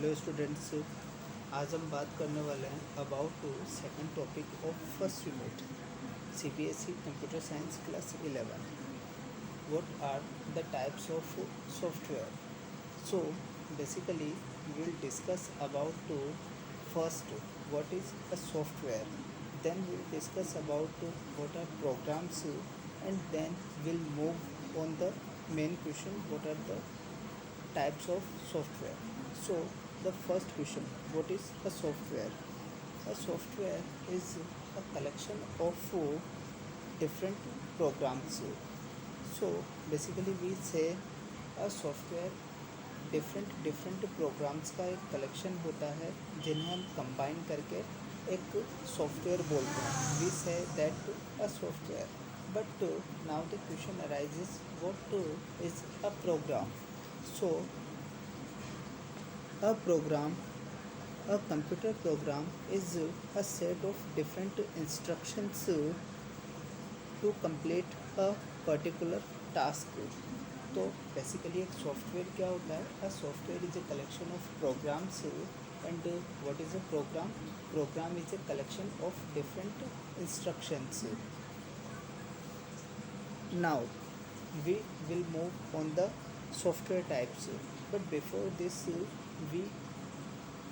Hello students. आज हम बात करने वाले हैं about second topic of first unit CBSE computer science class 11। What are the types of software? So basically we will discuss about first what is a software, then we will discuss about what are programs, and then we'll move on the main question, what are the types of software. So the first question, what is a software? A software is a collection of different programs. So basically we say a software different programs का एक collection होता है जिन्हें हम combine करके एक software बोलते हैं. We say that a software. But now the question arises, what is a program? So a program, a computer program is a set of different instructions to complete a particular task. तो basically एक software क्या होता है? A software is a collection of programs. And what is a program? Program is a collection of different instructions. Now we will move on the software types, but before this we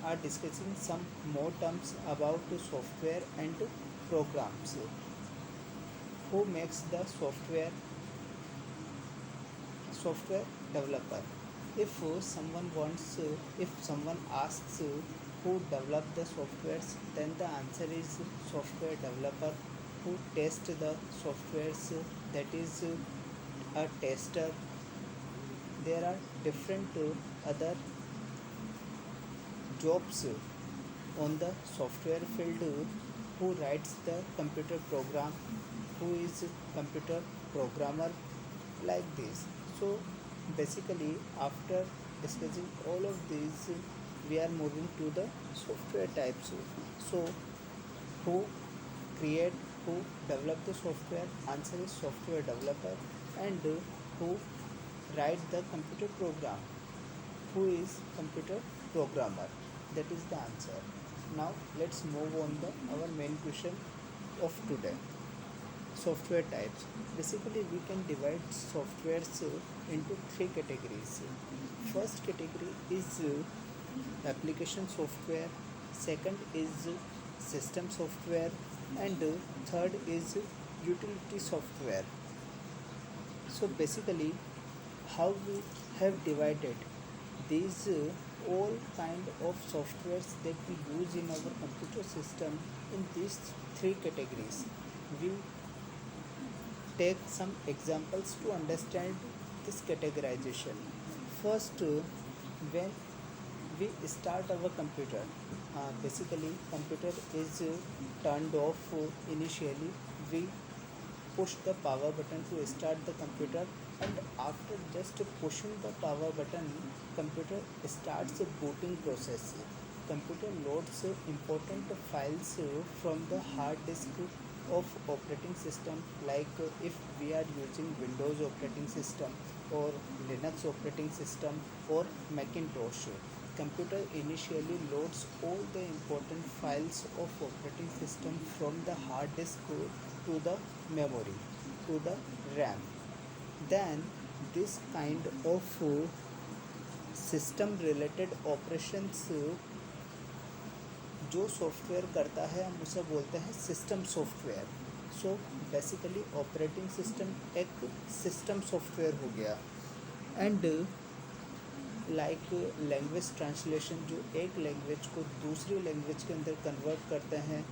are discussing some more terms about software and programs. Who makes the software? Software developer. If someone asks who developed the softwares, then the answer is software developer. Who test the softwares? That is a tester. There are different other jobs on the software field. Who writes the computer program? Who is computer programmer? Like this. So basically after discussing all of these, we are moving to the software types. So who who develop the software? Answer is software developer. And who write the computer program? Who is computer programmer? That is the answer. Now let's move on the our main question of today. Software types. Basically we can divide softwares into three categories. First category is application software, second is system software, and third is utility software. So basically how we have divided these all kind of softwares that we use in our computer system in these three categories. We take some examples to understand this categorization. First, when we start our computer, basically computer is turned off initially. We push the power button to start the computer, and after just pushing the power button, computer starts a booting process. Computer loads important files from the hard disk of operating system, like if we are using Windows operating system or Linux operating system or Macintosh. Computer initially loads all the important files of operating system from the hard disk to the memory, to the RAM. Then this kind of system related operations जो software करता है हम उसे बोलते हैं system software. So basically operating system एक system software हो गया. एंड लाइक लैंग्वेज ट्रांसलेशन, जो एक लैंग्वेज को दूसरी लैंग्वेज के अंदर कन्वर्ट करते हैं.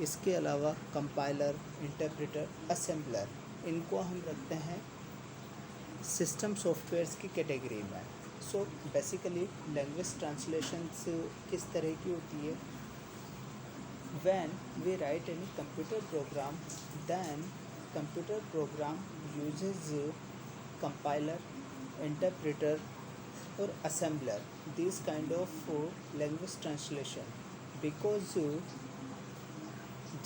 इसके अलावा कंपाइलर, इंटरप्रेटर, असेंबलर, इनको हम रखते हैं सिस्टम सॉफ्टवेयर्स की कैटेगरी में. सो बेसिकली लैंग्वेज ट्रांसलेशंस किस तरह की होती है? When we write any computer program, then computer program uses compiler, interpreter or assembler, these kind of language translation. Because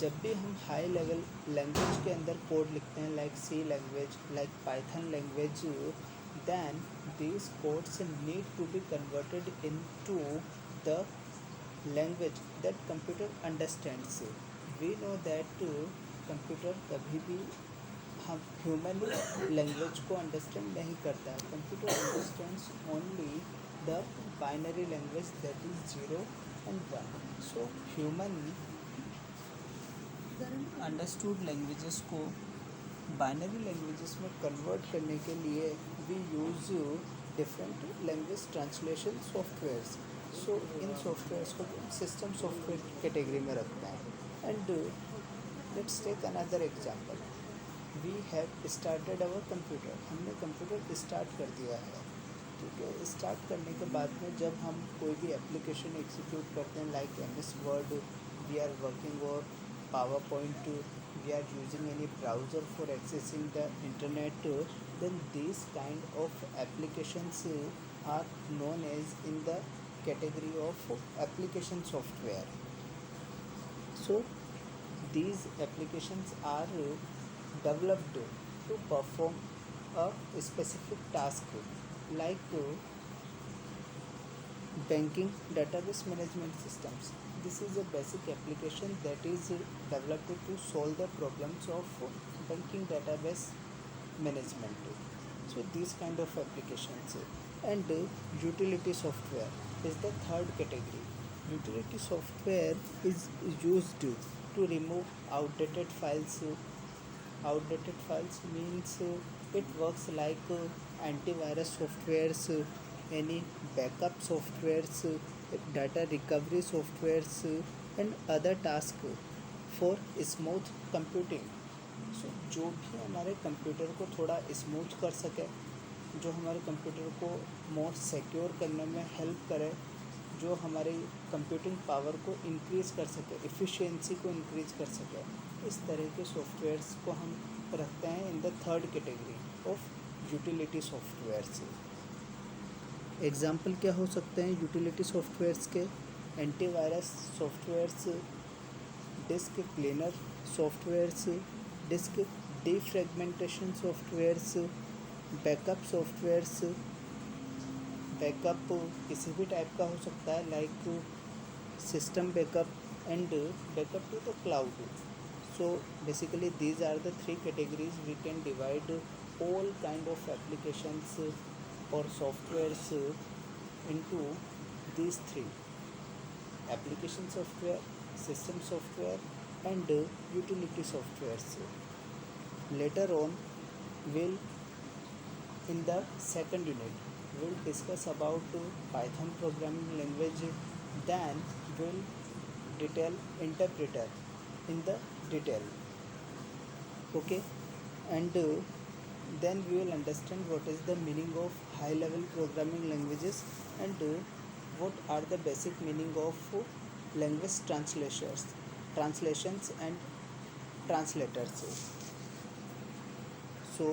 जब भी हम हाई लेवल लैंग्वेज के अंदर कोड लिखते हैं, like C language, like Python language, then these codes need to be converted into the language that computer understands. We know that computer कभी भी हम ह्यूमन लैंग्वेज को अंडरस्टैंड नहीं करता है. Computer understands only the binary language that is 0 and 1. So human understood languages को binary languages में convert करने के लिए we use different language translation softwares. So इन सॉफ्टवेयर्स को सिस्टम सॉफ्टवेयर कैटेगरी में रखते हैं. And let's take another example. We have started our computer. हमने कंप्यूटर स्टार्ट कर दिया है. ठीक है, स्टार्ट करने के बाद में जब हम कोई भी एप्लीकेशन एग्जीक्यूट करते हैं like MS word, we are working और PowerPoint, we are using any browser for accessing the internet, then these kind of applications are known as in the category of application software. So these applications are developed to perform a specific task like banking database management systems. This is a basic application that is developed to solve the problems of banking database management. So these kind of applications. And utility software is the third category. Utility software is used to remove outdated files. Outdated files means it works like antivirus softwares, any backup softwares, data recovery softwares, and other tasks for smooth computing. So जो भी हमारे computer को थोड़ा smooth कर सके, जो हमारे computer को मोर सिक्योर करने में हेल्प करे, जो हमारी कंप्यूटिंग पावर को इंक्रीज़ कर सके, एफिशिएंसी को इंक्रीज़ कर सके, इस तरह के सॉफ्टवेयर्स को हम रखते हैं in the third category of utility softwares. Example क्या हो सकते हैं यूटिलिटी सॉफ्टवेयर्स के? Antivirus softwares, disk cleaner softwares, disk defragmentation softwares, backup softwares. Backup किसी भी टाइप का हो सकता है like system backup and backup to the cloud. So basically these are the three categories we can divide all kind of applications or softwares into these three: application software, system software, and utility softwares. Later on, we'll in the second unit we'll discuss about Python programming language. Then we'll detail interpreter in the detail. Okay, and then we will understand what is the meaning of high level programming languages and what are the basic meaning of language translations and translators. So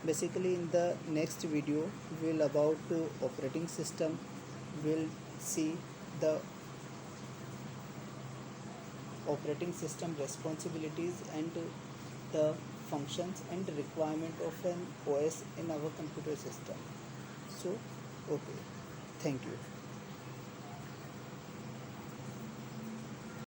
basically in the next video we will about operating system. We'll see the operating system responsibilities and the functions and requirement of an OS in our computer system. So okay, thank you.